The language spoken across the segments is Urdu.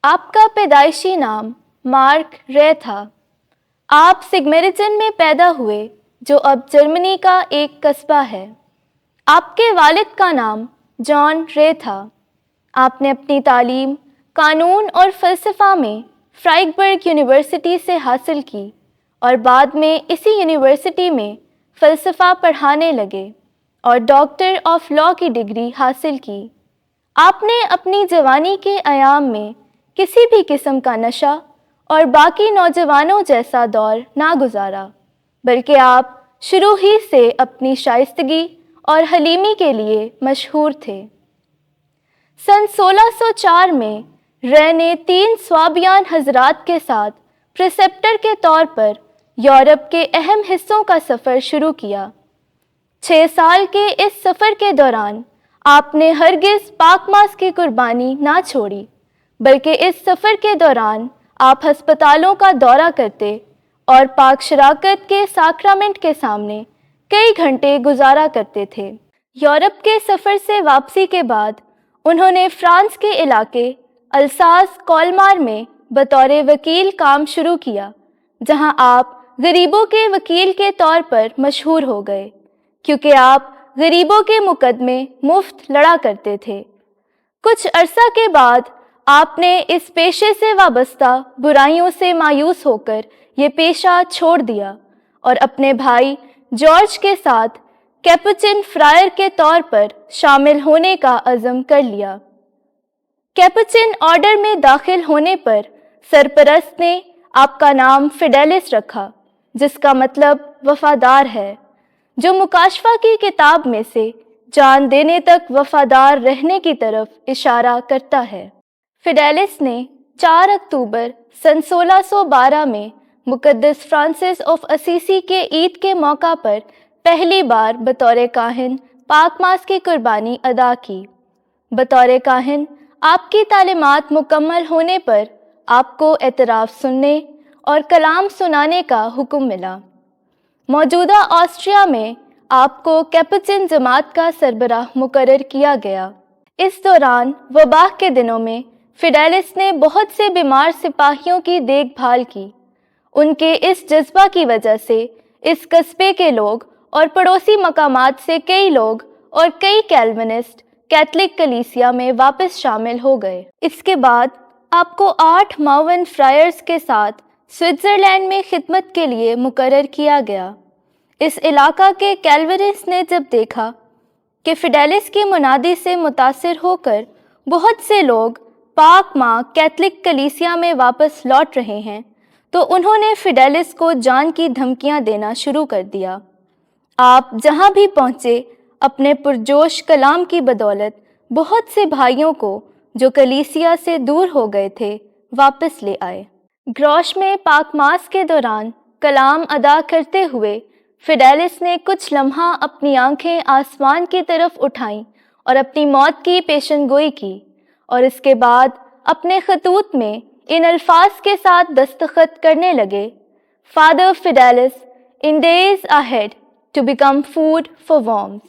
آپ کا پیدائشی نام مارک رے تھا۔ آپ سگمیریجن میں پیدا ہوئے جو اب جرمنی کا ایک قصبہ ہے۔ آپ کے والد کا نام جان رے تھا۔ آپ نے اپنی تعلیم قانون اور فلسفہ میں فرائبرگ یونیورسٹی سے حاصل کی اور بعد میں اسی یونیورسٹی میں فلسفہ پڑھانے لگے اور ڈاکٹر آف لاء کی ڈگری حاصل کی۔ آپ نے اپنی جوانی کے ایام میں کسی بھی قسم کا نشہ اور باقی نوجوانوں جیسا دور نہ گزارا، بلکہ آپ شروع ہی سے اپنی شائستگی اور حلیمی کے لیے مشہور تھے۔ سن 1604 میں رے نے 3 سوابیان حضرات کے ساتھ پریسپٹر کے طور پر یورپ کے اہم حصوں کا سفر شروع کیا۔ 6 سال کے اس سفر کے دوران آپ نے ہرگز پاک ماس کی قربانی نہ چھوڑی، بلکہ اس سفر کے دوران آپ ہسپتالوں کا دورہ کرتے اور پاک شراکت کے ساکرامنٹ کے سامنے کئی گھنٹے گزارا کرتے تھے۔ یورپ کے سفر سے واپسی کے بعد انہوں نے فرانس کے علاقے الساس کولمار میں بطور وکیل کام شروع کیا، جہاں آپ غریبوں کے وکیل کے طور پر مشہور ہو گئے، کیونکہ آپ غریبوں کے مقدمے مفت لڑا کرتے تھے۔ کچھ عرصہ کے بعد آپ نے اس پیشے سے وابستہ برائیوں سے مایوس ہو کر یہ پیشہ چھوڑ دیا اور اپنے بھائی جارج کے ساتھ کیپوچن فرائر کے طور پر شامل ہونے کا عزم کر لیا۔ کیپوچن آرڈر میں داخل ہونے پر سرپرست نے آپ کا نام فیڈیلس رکھا، جس کا مطلب وفادار ہے، جو مکاشفہ کی کتاب میں سے جان دینے تک وفادار رہنے کی طرف اشارہ کرتا ہے۔ فیڈیلس نے 4 اکتوبر سن 1612 میں مقدس فرانسس آف اسیسی کے عید کے موقع پر پہلی بار بطور کاہن پاک ماس کی قربانی ادا کی۔ بطور کاہن آپ کی تعلیمات مکمل ہونے پر آپ کو اعتراف سننے اور کلام سنانے کا حکم ملا۔ موجودہ آسٹریا میں آپ کو کیپوچن جماعت کا سربراہ مقرر کیا گیا۔ اس دوران وبا کے دنوں میں فیڈیلس نے بہت سے بیمار سپاہیوں کی دیکھ بھال کی۔ ان کے اس جذبہ کی وجہ سے اس قصبے کے لوگ اور پڑوسی مقامات سے کئی لوگ اور کئی کیلونسٹ کیتھولک کلیسیا میں واپس شامل ہو گئے۔ اس کے بعد آپ کو 8 معاون فرائرز کے ساتھ سوئٹزرلینڈ میں خدمت کے لیے مقرر کیا گیا۔ اس علاقہ کے کیلونسٹ نے جب دیکھا کہ فیڈیلس کی منادی سے متاثر ہو کر بہت سے لوگ پاک ماں کیتھولک کلیسیا میں واپس لوٹ رہے ہیں، تو انہوں نے فیڈیلس کو جان کی دھمکیاں دینا شروع کر دیا۔ آپ جہاں بھی پہنچے اپنے پرجوش کلام کی بدولت بہت سے بھائیوں کو جو کلیسیا سے دور ہو گئے تھے واپس لے آئے۔ گروش میں پاک ماس کے دوران کلام ادا کرتے ہوئے فیڈیلس نے کچھ لمحہ اپنی آنکھیں آسمان کی طرف اٹھائیں اور اپنی موت کی پیشن گوئی کی، اور اس کے بعد اپنے خطوط میں ان الفاظ کے ساتھ دستخط کرنے لگے: father Fidelis in days ahead to become food for worms۔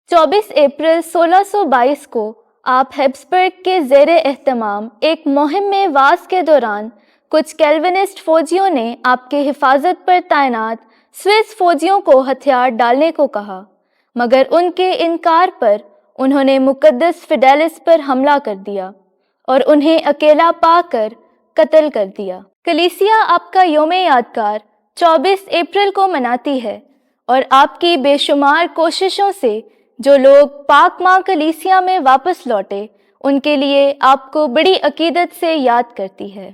24 اپریل 1622 کو آپ ہیبسبرگ کے زیر اہتمام ایک مہم میں واس کے دوران کچھ کیلونسٹ فوجیوں نے آپ کے حفاظت پر تعینات سوئس فوجیوں کو ہتھیار ڈالنے کو کہا، مگر ان کے انکار پر انہوں نے مقدس فیڈیلس پر حملہ کر دیا اور انہیں اکیلا پا کر قتل کر دیا۔ کلیسیا آپ کا یوم یادگار 24 اپریل کو مناتی ہے، اور آپ کی بے شمار کوششوں سے جو لوگ پاک ماں کلیسیا میں واپس لوٹے ان کے لیے آپ کو بڑی عقیدت سے یاد کرتی ہے۔